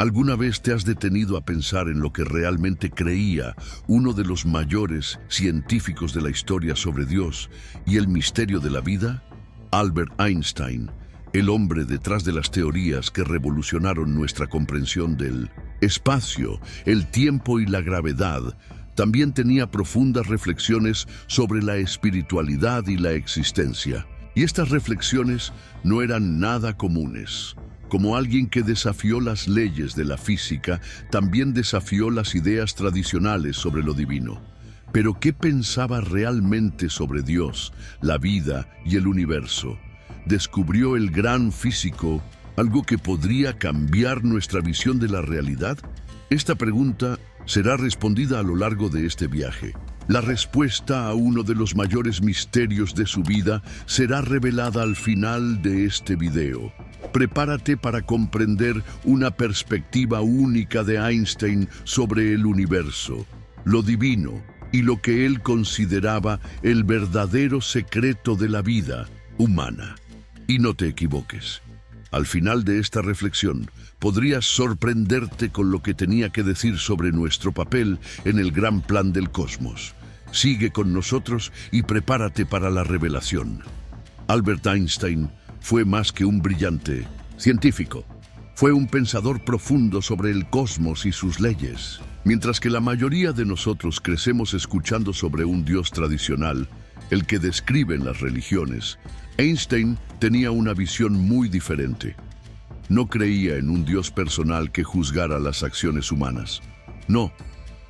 ¿Alguna vez te has detenido a pensar en lo que realmente creía uno de los mayores científicos de la historia sobre Dios y el misterio de la vida? Albert Einstein, el hombre detrás de las teorías que revolucionaron nuestra comprensión del espacio, el tiempo y la gravedad, también tenía profundas reflexiones sobre la espiritualidad y la existencia. Y estas reflexiones no eran nada comunes. Como alguien que desafió las leyes de la física, también desafió las ideas tradicionales sobre lo divino. Pero ¿qué pensaba realmente sobre Dios, la vida y el universo? ¿Descubrió el gran físico algo que podría cambiar nuestra visión de la realidad? Esta pregunta será respondida a lo largo de este viaje. La respuesta a uno de los mayores misterios de su vida será revelada al final de este video. Prepárate para comprender una perspectiva única de Einstein sobre el universo, lo divino y lo que él consideraba el verdadero secreto de la vida humana. Y no te equivoques. Al final de esta reflexión, podrías sorprenderte con lo que tenía que decir sobre nuestro papel en el gran plan del cosmos. Sigue con nosotros y prepárate para la revelación. Albert Einstein fue más que un brillante científico. Fue un pensador profundo sobre el cosmos y sus leyes. Mientras que la mayoría de nosotros crecemos escuchando sobre un Dios tradicional, el que describen las religiones, Einstein tenía una visión muy diferente. No creía en un Dios personal que juzgara las acciones humanas. No,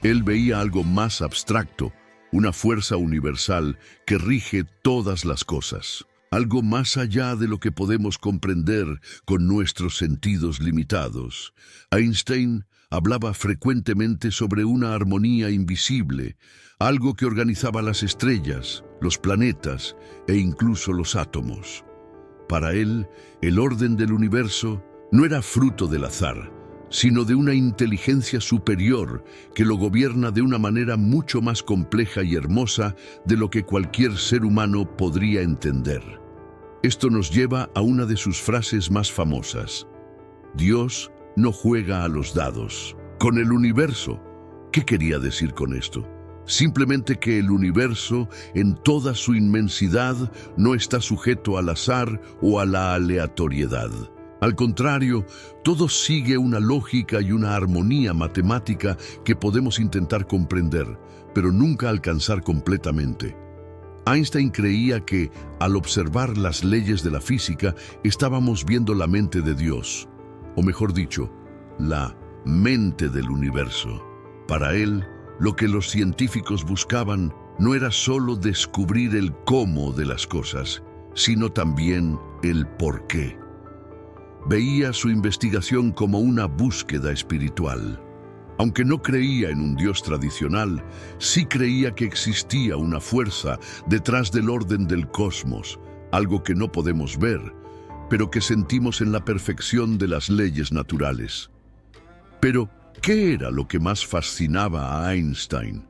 él veía algo más abstracto, una fuerza universal que rige todas las cosas. Algo más allá de lo que podemos comprender con nuestros sentidos limitados. Einstein hablaba frecuentemente sobre una armonía invisible, algo que organizaba las estrellas, los planetas e incluso los átomos. Para él, el orden del universo no era fruto del azar, sino de una inteligencia superior que lo gobierna de una manera mucho más compleja y hermosa de lo que cualquier ser humano podría entender. Esto nos lleva a una de sus frases más famosas. Dios no juega a los dados. Con el universo. ¿Qué quería decir con esto? Simplemente que el universo, en toda su inmensidad, no está sujeto al azar o a la aleatoriedad. Al contrario, todo sigue una lógica y una armonía matemática que podemos intentar comprender, pero nunca alcanzar completamente. Einstein creía que, al observar las leyes de la física, estábamos viendo la mente de Dios, o mejor dicho, la mente del universo. Para él, lo que los científicos buscaban no era solo descubrir el cómo de las cosas, sino también el por qué. Veía su investigación como una búsqueda espiritual. Aunque no creía en un Dios tradicional, sí creía que existía una fuerza detrás del orden del cosmos, algo que no podemos ver, pero que sentimos en la perfección de las leyes naturales. Pero, ¿qué era lo que más fascinaba a Einstein?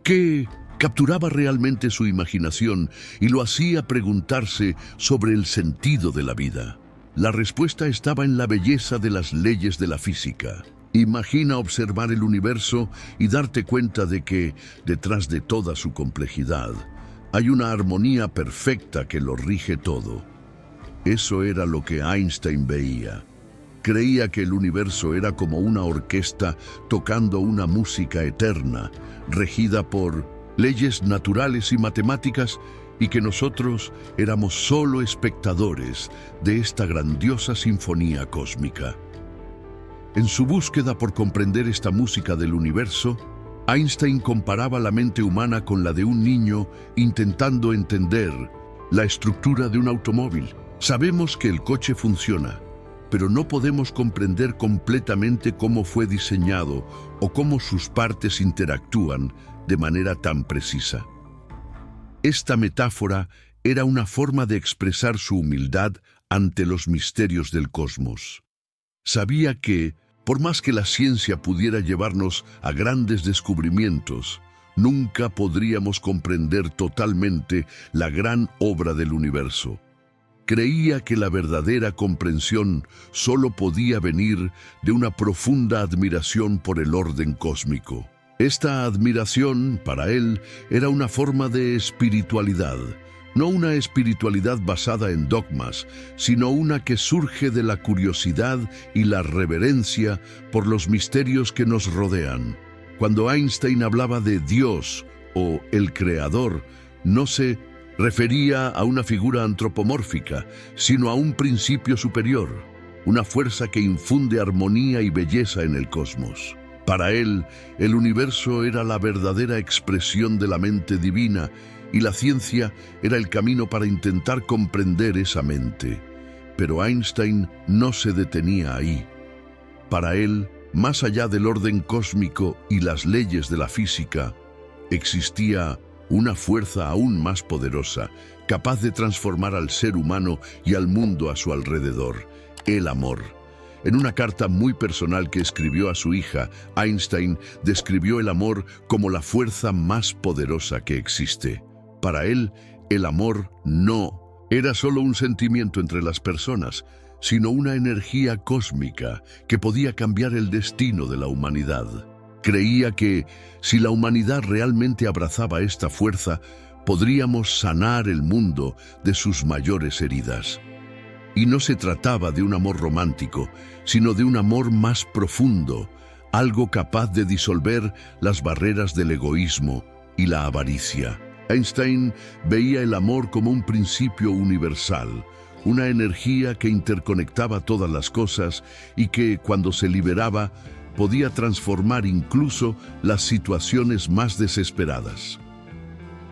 ¿Qué capturaba realmente su imaginación y lo hacía preguntarse sobre el sentido de la vida? La respuesta estaba en la belleza de las leyes de la física. Imagina observar el universo y darte cuenta de que, detrás de toda su complejidad, hay una armonía perfecta que lo rige todo. Eso era lo que Einstein veía. Creía que el universo era como una orquesta tocando una música eterna, regida por leyes naturales y matemáticas, y que nosotros éramos solo espectadores de esta grandiosa sinfonía cósmica. En su búsqueda por comprender esta música del universo, Einstein comparaba la mente humana con la de un niño intentando entender la estructura de un automóvil. Sabemos que el coche funciona, pero no podemos comprender completamente cómo fue diseñado o cómo sus partes interactúan de manera tan precisa. Esta metáfora era una forma de expresar su humildad ante los misterios del cosmos. Sabía que, por más que la ciencia pudiera llevarnos a grandes descubrimientos, nunca podríamos comprender totalmente la gran obra del universo. Creía que la verdadera comprensión solo podía venir de una profunda admiración por el orden cósmico. Esta admiración, para él, era una forma de espiritualidad, no una espiritualidad basada en dogmas, sino una que surge de la curiosidad y la reverencia por los misterios que nos rodean. Cuando Einstein hablaba de Dios o el Creador, no se refería a una figura antropomórfica, sino a un principio superior, una fuerza que infunde armonía y belleza en el cosmos. Para él, el universo era la verdadera expresión de la mente divina y la ciencia era el camino para intentar comprender esa mente. Pero Einstein no se detenía ahí. Para él, más allá del orden cósmico y las leyes de la física, existía una fuerza aún más poderosa, capaz de transformar al ser humano y al mundo a su alrededor: el amor. En una carta muy personal que escribió a su hija, Einstein describió el amor como la fuerza más poderosa que existe. Para él, el amor no era solo un sentimiento entre las personas, sino una energía cósmica que podía cambiar el destino de la humanidad. Creía que, si la humanidad realmente abrazaba esta fuerza, podríamos sanar el mundo de sus mayores heridas. Y no se trataba de un amor romántico, sino de un amor más profundo, algo capaz de disolver las barreras del egoísmo y la avaricia. Einstein veía el amor como un principio universal, una energía que interconectaba todas las cosas y que, cuando se liberaba, podía transformar incluso las situaciones más desesperadas.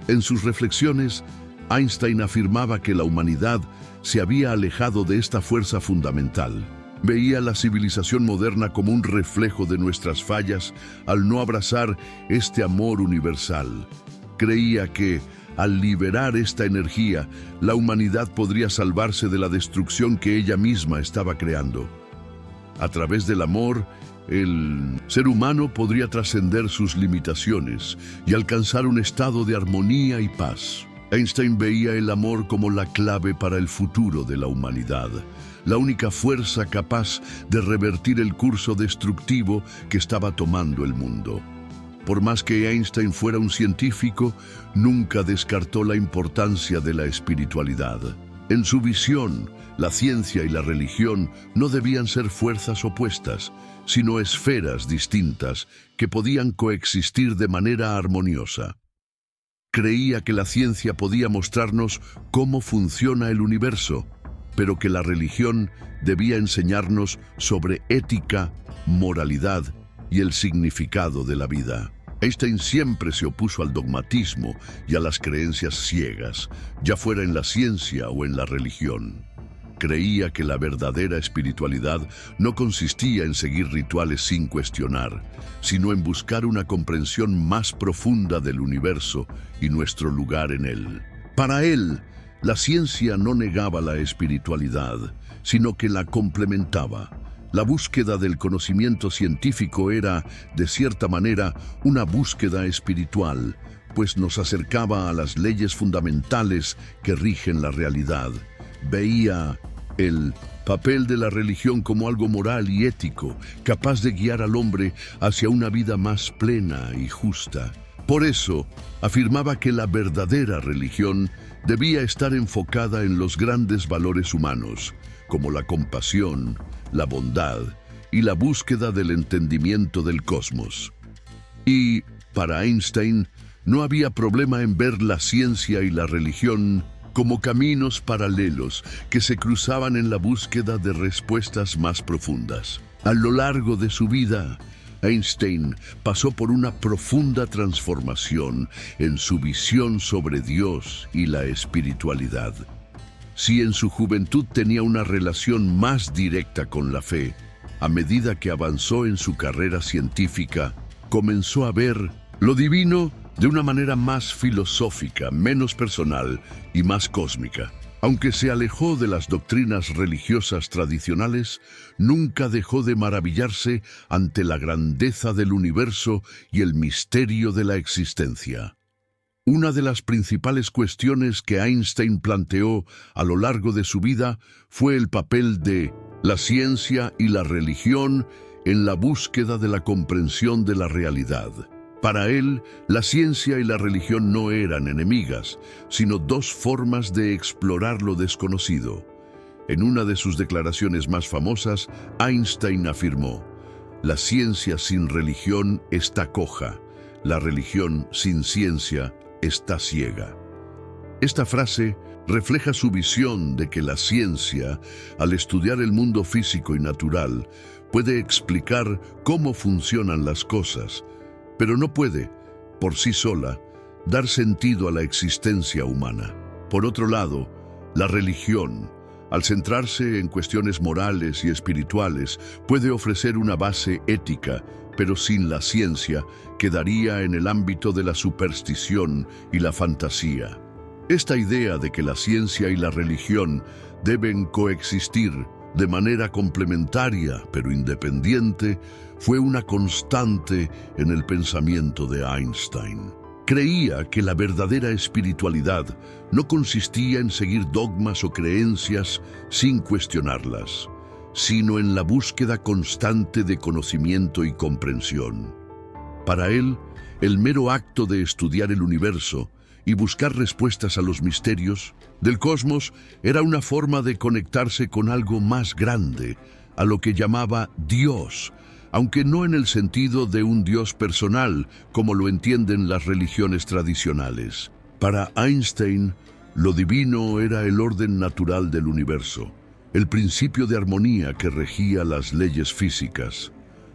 En sus reflexiones, Einstein afirmaba que la humanidad se había alejado de esta fuerza fundamental. Veía la civilización moderna como un reflejo de nuestras fallas al no abrazar este amor universal. Creía que, al liberar esta energía, la humanidad podría salvarse de la destrucción que ella misma estaba creando. A través del amor, el ser humano podría trascender sus limitaciones y alcanzar un estado de armonía y paz. Einstein veía el amor como la clave para el futuro de la humanidad, la única fuerza capaz de revertir el curso destructivo que estaba tomando el mundo. Por más que Einstein fuera un científico, nunca descartó la importancia de la espiritualidad. En su visión, la ciencia y la religión no debían ser fuerzas opuestas, sino esferas distintas que podían coexistir de manera armoniosa. Creía que la ciencia podía mostrarnos cómo funciona el universo, pero que la religión debía enseñarnos sobre ética, moralidad y el significado de la vida. Einstein siempre se opuso al dogmatismo y a las creencias ciegas, ya fuera en la ciencia o en la religión. Creía que la verdadera espiritualidad no consistía en seguir rituales sin cuestionar, sino en buscar una comprensión más profunda del universo y nuestro lugar en él. Para él, la ciencia no negaba la espiritualidad, sino que la complementaba. La búsqueda del conocimiento científico era, de cierta manera, una búsqueda espiritual, pues nos acercaba a las leyes fundamentales que rigen la realidad. Veía el papel de la religión como algo moral y ético, capaz de guiar al hombre hacia una vida más plena y justa. Por eso, afirmaba que la verdadera religión debía estar enfocada en los grandes valores humanos, como la compasión, la bondad y la búsqueda del entendimiento del cosmos. Y, para Einstein, no había problema en ver la ciencia y la religión como caminos paralelos que se cruzaban en la búsqueda de respuestas más profundas. A lo largo de su vida, Einstein pasó por una profunda transformación en su visión sobre Dios y la espiritualidad. Si en su juventud tenía una relación más directa con la fe, a medida que avanzó en su carrera científica, comenzó a ver lo divino de una manera más filosófica, menos personal y más cósmica. Aunque se alejó de las doctrinas religiosas tradicionales, nunca dejó de maravillarse ante la grandeza del universo y el misterio de la existencia. Una de las principales cuestiones que Einstein planteó a lo largo de su vida fue el papel de la ciencia y la religión en la búsqueda de la comprensión de la realidad. Para él, la ciencia y la religión no eran enemigas, sino dos formas de explorar lo desconocido. En una de sus declaraciones más famosas, Einstein afirmó: "La ciencia sin religión está coja, la religión sin ciencia está ciega". Esta frase refleja su visión de que la ciencia, al estudiar el mundo físico y natural, puede explicar cómo funcionan las cosas, pero no puede, por sí sola, dar sentido a la existencia humana. Por otro lado, la religión, al centrarse en cuestiones morales y espirituales, puede ofrecer una base ética, pero sin la ciencia quedaría en el ámbito de la superstición y la fantasía. Esta idea de que la ciencia y la religión deben coexistir de manera complementaria pero independiente fue una constante en el pensamiento de Einstein. Creía que la verdadera espiritualidad no consistía en seguir dogmas o creencias sin cuestionarlas, sino en la búsqueda constante de conocimiento y comprensión. Para él, el mero acto de estudiar el universo y buscar respuestas a los misterios del cosmos era una forma de conectarse con algo más grande, a lo que llamaba Dios, aunque no en el sentido de un Dios personal, como lo entienden las religiones tradicionales. Para Einstein, lo divino era el orden natural del universo, el principio de armonía que regía las leyes físicas.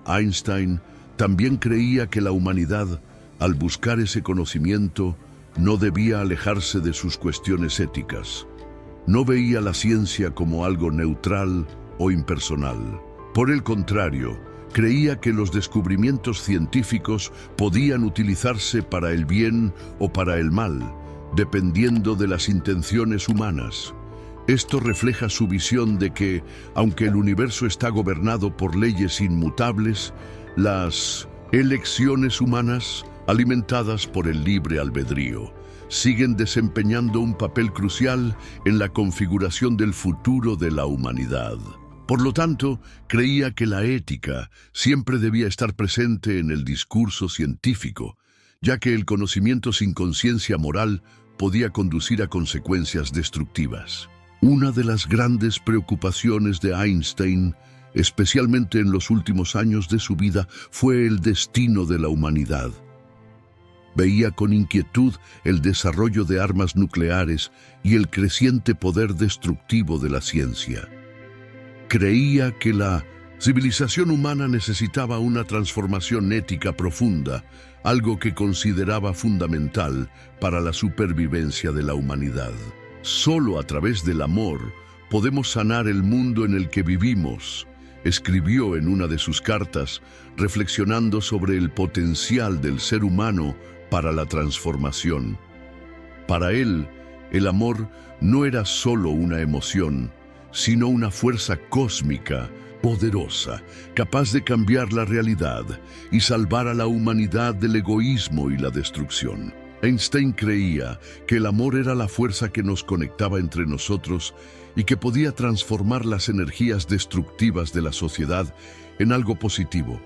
Einstein también creía que la humanidad, al buscar ese conocimiento, no debía alejarse de sus cuestiones éticas. No veía la ciencia como algo neutral o impersonal. Por el contrario, creía que los descubrimientos científicos podían utilizarse para el bien o para el mal, dependiendo de las intenciones humanas. Esto refleja su visión de que, aunque el universo está gobernado por leyes inmutables, las elecciones humanas, alimentadas por el libre albedrío, siguen desempeñando un papel crucial en la configuración del futuro de la humanidad. Por lo tanto, creía que la ética siempre debía estar presente en el discurso científico, ya que el conocimiento sin conciencia moral podía conducir a consecuencias destructivas. Una de las grandes preocupaciones de Einstein, especialmente en los últimos años de su vida, fue el destino de la humanidad. Veía con inquietud el desarrollo de armas nucleares y el creciente poder destructivo de la ciencia. Creía que la civilización humana necesitaba una transformación ética profunda, algo que consideraba fundamental para la supervivencia de la humanidad. Solo a través del amor podemos sanar el mundo en el que vivimos, escribió en una de sus cartas, reflexionando sobre el potencial del ser humano para la transformación. Para él, el amor no era solo una emoción, sino una fuerza cósmica, poderosa, capaz de cambiar la realidad y salvar a la humanidad del egoísmo y la destrucción. Einstein creía que el amor era la fuerza que nos conectaba entre nosotros y que podía transformar las energías destructivas de la sociedad en algo positivo.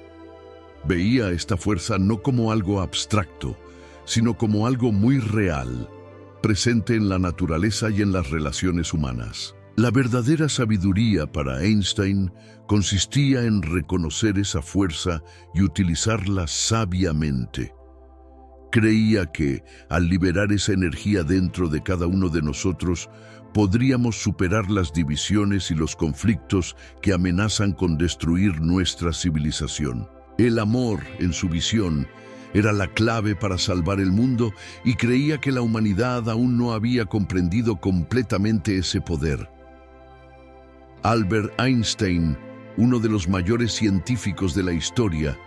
Veía esta fuerza no como algo abstracto, sino como algo muy real, presente en la naturaleza y en las relaciones humanas. La verdadera sabiduría para Einstein consistía en reconocer esa fuerza y utilizarla sabiamente. Creía que, al liberar esa energía dentro de cada uno de nosotros, podríamos superar las divisiones y los conflictos que amenazan con destruir nuestra civilización. El amor, en su visión, era la clave para salvar el mundo y creía que la humanidad aún no había comprendido completamente ese poder. Albert Einstein, uno de los mayores científicos de la historia,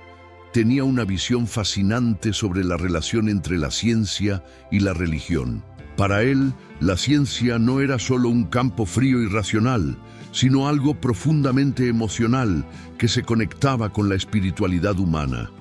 tenía una visión fascinante sobre la relación entre la ciencia y la religión. Para él, la ciencia no era solo un campo frío y racional, sino algo profundamente emocional que se conectaba con la espiritualidad humana.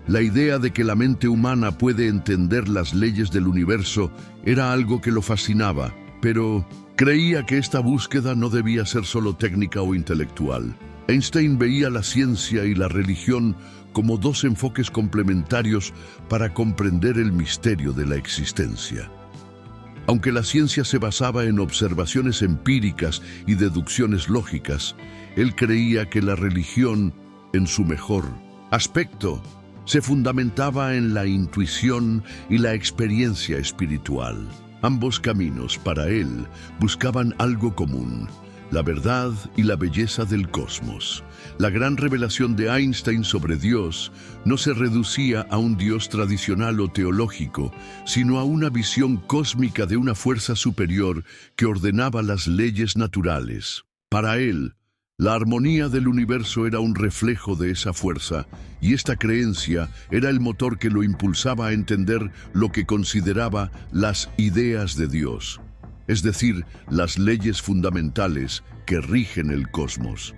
La idea de que la mente humana puede entender las leyes del universo era algo que lo fascinaba, pero creía que esta búsqueda no debía ser solo técnica o intelectual. Einstein veía la ciencia y la religión como dos enfoques complementarios para comprender el misterio de la existencia. Aunque la ciencia se basaba en observaciones empíricas y deducciones lógicas, él creía que la religión, en su mejor aspecto, se fundamentaba en la intuición y la experiencia espiritual. Ambos caminos, para él, buscaban algo común: la verdad y la belleza del cosmos. La gran revelación de Einstein sobre Dios no se reducía a un Dios tradicional o teológico, sino a una visión cósmica de una fuerza superior que ordenaba las leyes naturales. Para él, la armonía del universo era un reflejo de esa fuerza, y esta creencia era el motor que lo impulsaba a entender lo que consideraba las ideas de Dios, es decir, las leyes fundamentales que rigen el cosmos.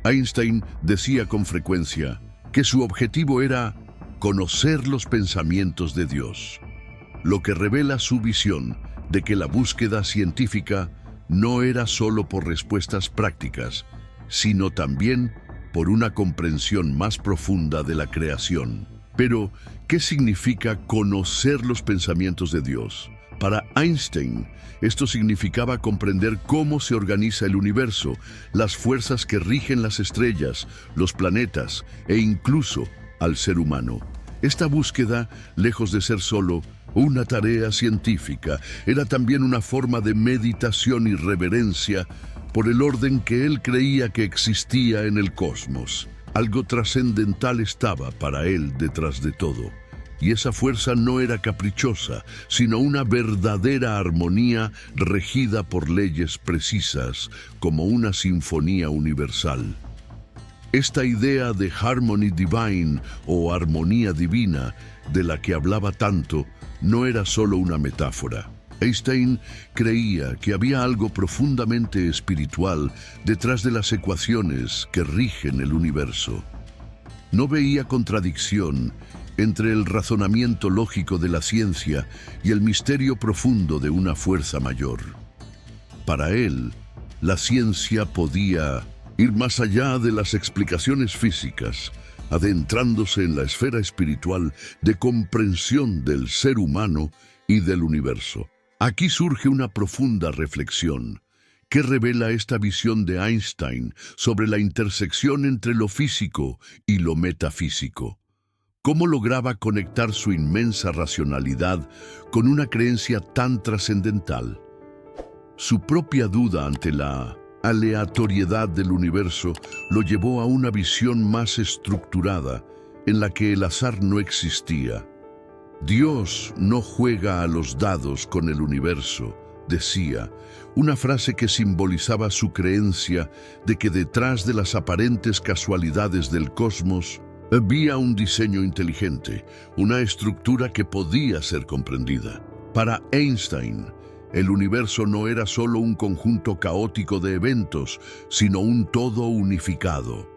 Einstein decía con frecuencia que su objetivo era conocer los pensamientos de Dios, lo que revela su visión de que la búsqueda científica no era solo por respuestas prácticas, sino también por una comprensión más profunda de la creación. Pero, ¿qué significa conocer los pensamientos de Dios? Para Einstein, esto significaba comprender cómo se organiza el universo, las fuerzas que rigen las estrellas, los planetas e incluso al ser humano. Esta búsqueda, lejos de ser solo una tarea científica, era también una forma de meditación y reverencia por el orden que él creía que existía en el cosmos. Algo trascendental estaba para él detrás de todo. Y esa fuerza no era caprichosa, sino una verdadera armonía regida por leyes precisas, como una sinfonía universal. Esta idea de harmony divine o armonía divina, de la que hablaba tanto, no era solo una metáfora. Einstein creía que había algo profundamente espiritual detrás de las ecuaciones que rigen el universo. No veía contradicción entre el razonamiento lógico de la ciencia y el misterio profundo de una fuerza mayor. Para él, la ciencia podía ir más allá de las explicaciones físicas, adentrándose en la esfera espiritual de comprensión del ser humano y del universo. Aquí surge una profunda reflexión. ¿Qué revela esta visión de Einstein sobre la intersección entre lo físico y lo metafísico? ¿Cómo lograba conectar su inmensa racionalidad con una creencia tan trascendental? Su propia duda ante la aleatoriedad del universo lo llevó a una visión más estructurada, en la que el azar no existía. Dios no juega a los dados con el universo, decía, una frase que simbolizaba su creencia de que detrás de las aparentes casualidades del cosmos había un diseño inteligente, una estructura que podía ser comprendida. Para Einstein, el universo no era solo un conjunto caótico de eventos, sino un todo unificado.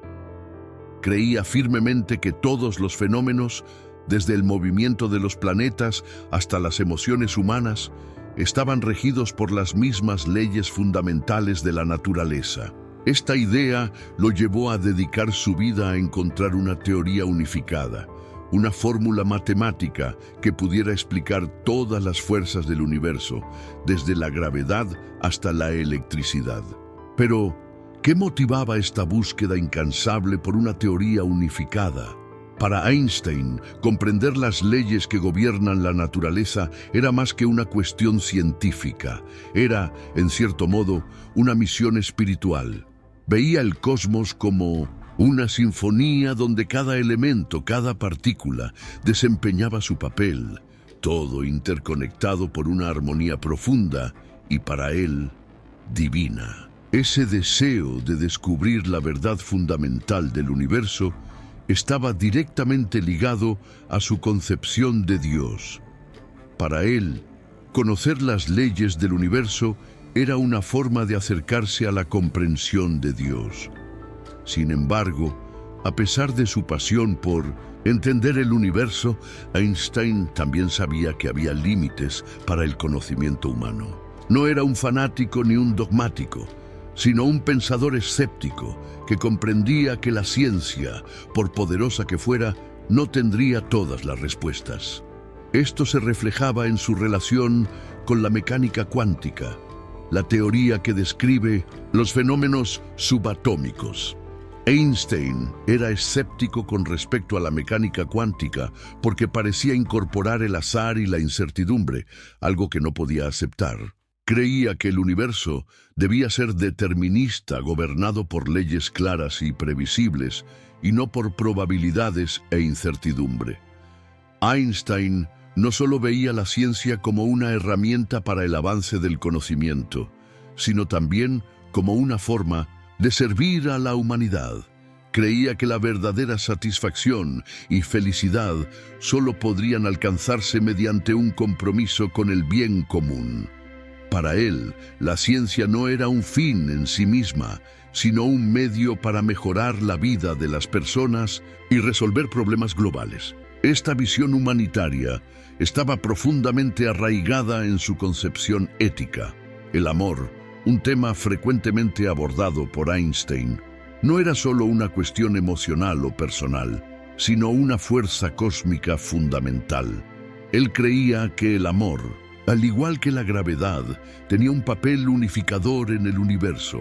Creía firmemente que todos los fenómenos, desde el movimiento de los planetas hasta las emociones humanas, estaban regidos por las mismas leyes fundamentales de la naturaleza. Esta idea lo llevó a dedicar su vida a encontrar una teoría unificada, una fórmula matemática que pudiera explicar todas las fuerzas del universo, desde la gravedad hasta la electricidad. Pero, ¿qué motivaba esta búsqueda incansable por una teoría unificada? Para Einstein, comprender las leyes que gobiernan la naturaleza era más que una cuestión científica. Era, en cierto modo, una misión espiritual. Veía el cosmos como una sinfonía donde cada elemento, cada partícula, desempeñaba su papel, todo interconectado por una armonía profunda y, para él, divina. Ese deseo de descubrir la verdad fundamental del universo estaba directamente ligado a su concepción de Dios. Para él, conocer las leyes del universo era una forma de acercarse a la comprensión de Dios. Sin embargo, A pesar de su pasión por entender el universo, Einstein también sabía que había límites para el conocimiento humano. No era un fanático ni un dogmático, sino un pensador escéptico que comprendía que la ciencia, por poderosa que fuera, no tendría todas las respuestas. Esto se reflejaba en su relación con la mecánica cuántica, la teoría que describe los fenómenos subatómicos. Einstein era escéptico con respecto a la mecánica cuántica porque parecía incorporar el azar y la incertidumbre, algo que no podía aceptar. Creía que el universo debía ser determinista, gobernado por leyes claras y previsibles, y no por probabilidades e incertidumbre. Einstein no solo veía la ciencia como una herramienta para el avance del conocimiento, sino también como una forma de servir a la humanidad. Creía que la verdadera satisfacción y felicidad solo podrían alcanzarse mediante un compromiso con el bien común. Para él, la ciencia no era un fin en sí misma, sino un medio para mejorar la vida de las personas y resolver problemas globales. Esta visión humanitaria estaba profundamente arraigada en su concepción ética. El amor, un tema frecuentemente abordado por Einstein, no era solo una cuestión emocional o personal, sino una fuerza cósmica fundamental. Él creía que el amor, al igual que la gravedad, tenía un papel unificador en el universo.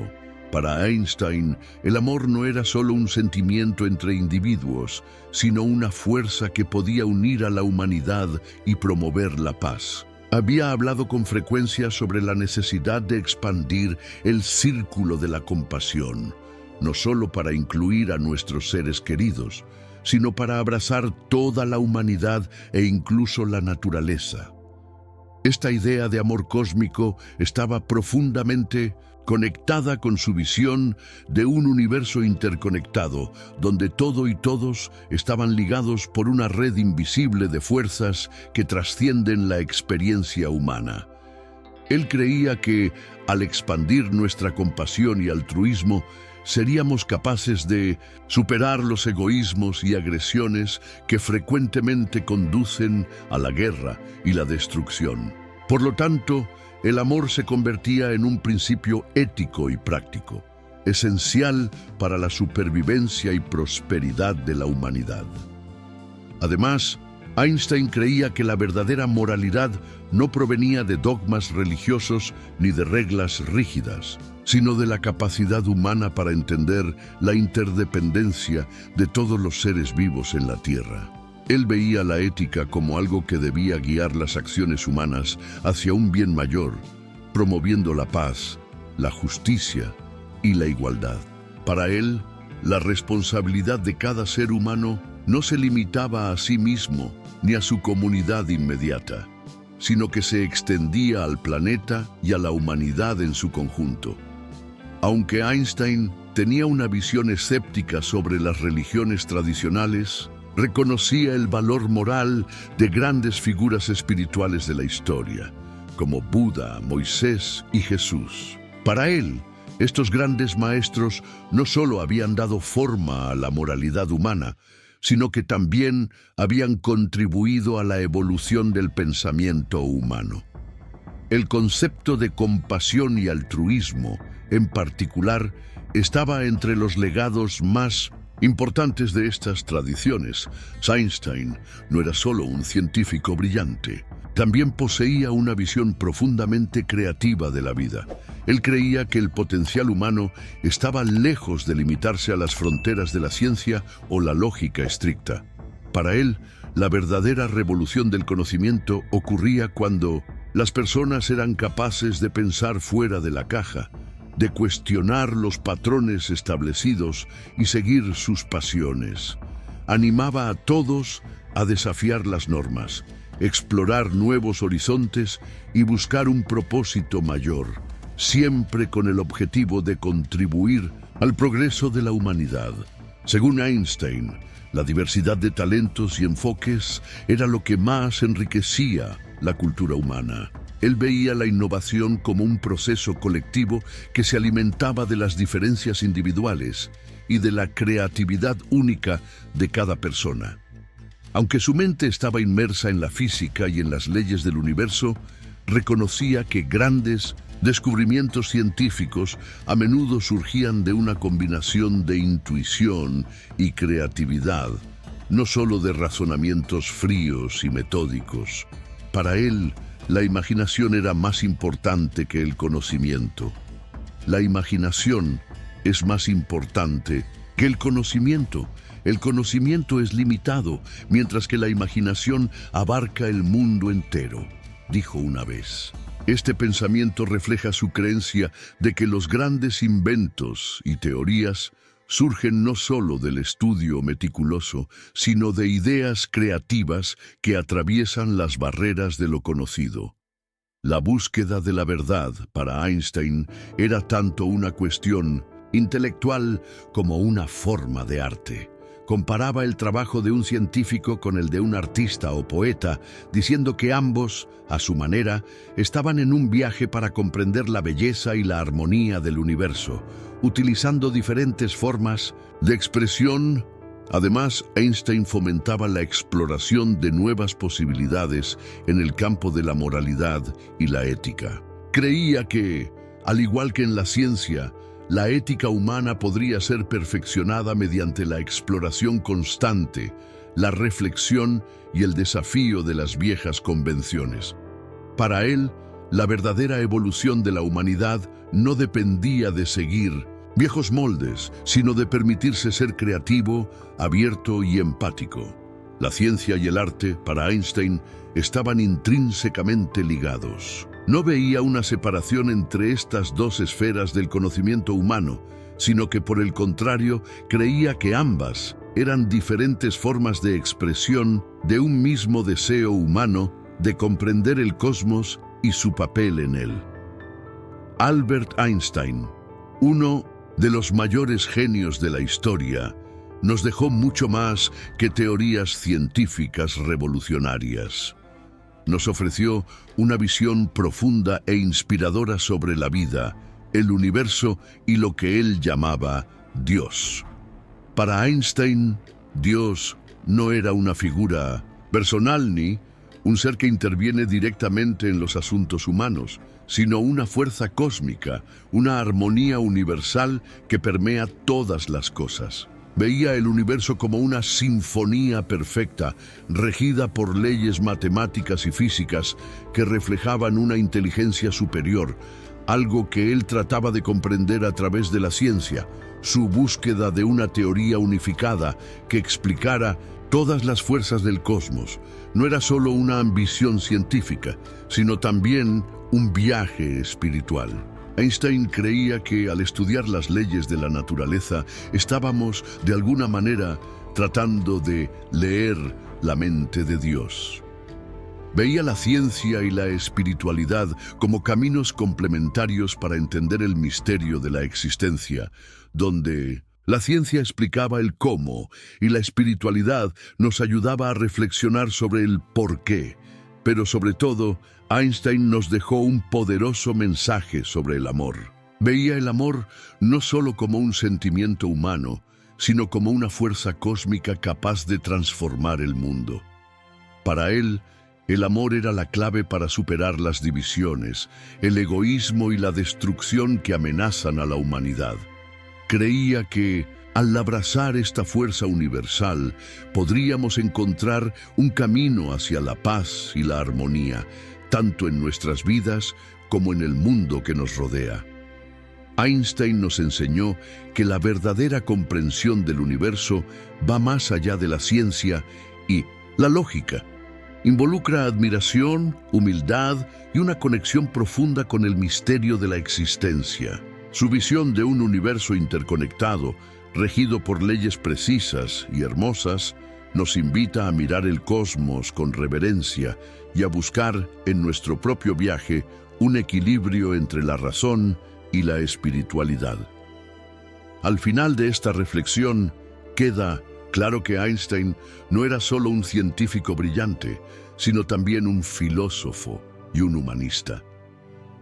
Para Einstein, el amor no era solo un sentimiento entre individuos, sino una fuerza que podía unir a la humanidad y promover la paz. Había hablado con frecuencia sobre la necesidad de expandir el círculo de la compasión, no solo para incluir a nuestros seres queridos, sino para abrazar toda la humanidad e incluso la naturaleza. Esta idea de amor cósmico estaba profundamente conectada con su visión de un universo interconectado, donde todo y todos estaban ligados por una red invisible de fuerzas que trascienden la experiencia humana. Él creía que, al expandir nuestra compasión y altruismo, seríamos capaces de superar los egoísmos y agresiones que frecuentemente conducen a la guerra y la destrucción. Por lo tanto, el amor se convertía en un principio ético y práctico, esencial para la supervivencia y prosperidad de la humanidad. Además, Einstein creía que la verdadera moralidad no provenía de dogmas religiosos ni de reglas rígidas, sino de la capacidad humana para entender la interdependencia de todos los seres vivos en la Tierra. Él veía la ética como algo que debía guiar las acciones humanas hacia un bien mayor, promoviendo la paz, la justicia y la igualdad. Para él, la responsabilidad de cada ser humano no se limitaba a sí mismo ni a su comunidad inmediata, sino que se extendía al planeta y a la humanidad en su conjunto. Aunque Einstein tenía una visión escéptica sobre las religiones tradicionales, reconocía el valor moral de grandes figuras espirituales de la historia, como Buda, Moisés y Jesús. Para él, estos grandes maestros no solo habían dado forma a la moralidad humana, sino que también habían contribuido a la evolución del pensamiento humano. El concepto de compasión y altruismo, en particular, estaba entre los legados más importantes de estas tradiciones. Einstein no era solo un científico brillante, también poseía una visión profundamente creativa de la vida. Él creía que el potencial humano estaba lejos de limitarse a las fronteras de la ciencia o la lógica estricta. Para él, la verdadera revolución del conocimiento ocurría cuando las personas eran capaces de pensar fuera de la caja, de cuestionar los patrones establecidos y seguir sus pasiones. Animaba a todos a desafiar las normas, explorar nuevos horizontes y buscar un propósito mayor, siempre con el objetivo de contribuir al progreso de la humanidad. Según Einstein, la diversidad de talentos y enfoques era lo que más enriquecía la cultura humana. Él veía la innovación como un proceso colectivo que se alimentaba de las diferencias individuales y de la creatividad única de cada persona. Aunque su mente estaba inmersa en la física y en las leyes del universo, reconocía que grandes descubrimientos científicos a menudo surgían de una combinación de intuición y creatividad, no solo de razonamientos fríos y metódicos. Para él, la imaginación era más importante que el conocimiento. La imaginación es más importante que el conocimiento. El conocimiento es limitado, mientras que la imaginación abarca el mundo entero, dijo una vez. Este pensamiento refleja su creencia de que los grandes inventos y teorías surgen no solo del estudio meticuloso, sino de ideas creativas que atraviesan las barreras de lo conocido. La búsqueda de la verdad para Einstein era tanto una cuestión intelectual como una forma de arte. Comparaba el trabajo de un científico con el de un artista o poeta, diciendo que ambos, a su manera, estaban en un viaje para comprender la belleza y la armonía del universo, utilizando diferentes formas de expresión. Además, Einstein fomentaba la exploración de nuevas posibilidades en el campo de la moralidad y la ética. Creía que, al igual que en la ciencia, la ética humana podría ser perfeccionada mediante la exploración constante, la reflexión y el desafío de las viejas convenciones. Para él, la verdadera evolución de la humanidad no dependía de seguir viejos moldes, sino de permitirse ser creativo, abierto y empático. La ciencia y el arte, para Einstein, estaban intrínsecamente ligados. No veía una separación entre estas dos esferas del conocimiento humano, sino que por el contrario creía que ambas eran diferentes formas de expresión de un mismo deseo humano de comprender el cosmos y su papel en él. Albert Einstein, uno de los mayores genios de la historia, nos dejó mucho más que teorías científicas revolucionarias. Nos ofreció una visión profunda e inspiradora sobre la vida, el universo y lo que él llamaba Dios. Para Einstein, Dios no era una figura personal ni un ser que interviene directamente en los asuntos humanos, sino una fuerza cósmica, una armonía universal que permea todas las cosas. Veía el universo como una sinfonía perfecta, regida por leyes matemáticas y físicas que reflejaban una inteligencia superior, algo que él trataba de comprender a través de la ciencia, su búsqueda de una teoría unificada que explicara todas las fuerzas del cosmos. No era solo una ambición científica, sino también un viaje espiritual. Einstein creía que al estudiar las leyes de la naturaleza estábamos, de alguna manera, tratando de leer la mente de Dios. Veía la ciencia y la espiritualidad como caminos complementarios para entender el misterio de la existencia, donde la ciencia explicaba el cómo y la espiritualidad nos ayudaba a reflexionar sobre el por qué. Pero sobre todo, Einstein nos dejó un poderoso mensaje sobre el amor. Veía el amor no solo como un sentimiento humano, sino como una fuerza cósmica capaz de transformar el mundo. Para él, el amor era la clave para superar las divisiones, el egoísmo y la destrucción que amenazan a la humanidad. Creía que, al abrazar esta fuerza universal, podríamos encontrar un camino hacia la paz y la armonía, tanto en nuestras vidas como en el mundo que nos rodea. Einstein nos enseñó que la verdadera comprensión del universo va más allá de la ciencia y la lógica. Involucra admiración, humildad y una conexión profunda con el misterio de la existencia. Su visión de un universo interconectado, regido por leyes precisas y hermosas, nos invita a mirar el cosmos con reverencia y a buscar en nuestro propio viaje un equilibrio entre la razón y la espiritualidad. Al final de esta reflexión, queda claro que Einstein no era solo un científico brillante, sino también un filósofo y un humanista.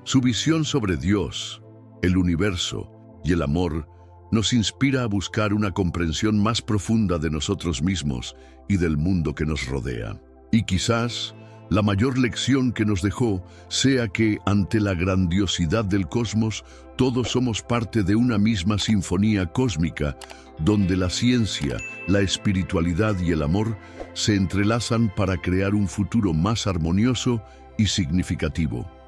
Su visión sobre Dios, el universo y el amor nos inspira a buscar una comprensión más profunda de nosotros mismos y del mundo que nos rodea. Y quizás la mayor lección que nos dejó sea que, ante la grandiosidad del cosmos, todos somos parte de una misma sinfonía cósmica, donde la ciencia, la espiritualidad y el amor se entrelazan para crear un futuro más armonioso y significativo.